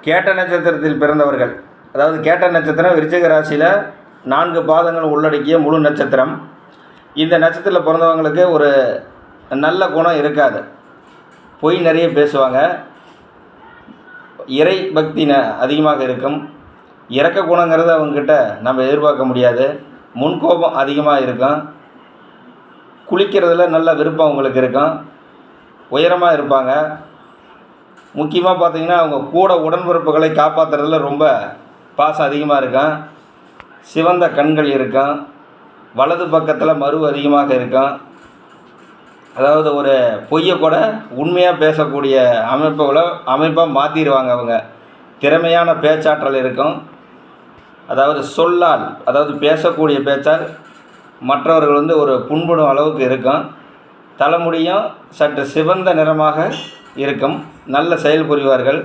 கேட்ட நட்சத்திரத்தில் பிறந்தவர்கள், அதாவது கேட்ட நட்சத்திரம் விருச்சிக ராசியில் 4 பாதங்கள் உள்ளடக்கிய முழு நட்சத்திரம். இந்த நட்சத்திரத்தில் பிறந்தவங்களுக்கு ஒரு நல்ல குணம் இருக்காது. பொய் நிறைய பேசுவாங்க. இறை பக்தி அதிகமாக இருக்கும். இரக்க குணங்கிறது அவங்கக்கிட்ட நம்ம எதிர்பார்க்க முடியாது. முன்கோபம் அதிகமாக இருக்கும். குளிக்கிறதுல நல்ல விருப்பம் அவங்களுக்கு இருக்கும். உயரமாக இருப்பாங்க. முக்கியமாக பார்த்திங்கன்னா அவங்க கூட உடன்பிறப்புகளை காப்பாற்றுறதுல ரொம்ப பாசம் அதிகமாக இருக்கும். சிவந்த கண்கள் இருக்கும். வலது பக்கத்தில் மரு அதிகமாக இருக்கும். அதாவது ஒரு பொய்யை கூட உண்மையாக பேசக்கூடிய அமைப்பாக மாற்றிடுவாங்க அவங்க. திறமையான பேச்சாற்றல் இருக்கும். அதாவது சொல்லால், அதாவது பேசக்கூடிய பேச்சால் மற்றவர்கள் ஒரு புண்படும் அளவுக்கு இருக்கும். தலைமுடியும் சற்று சிவந்த நிறமாக இருக்கும். நல்ல செயல் புரிவார்கள்.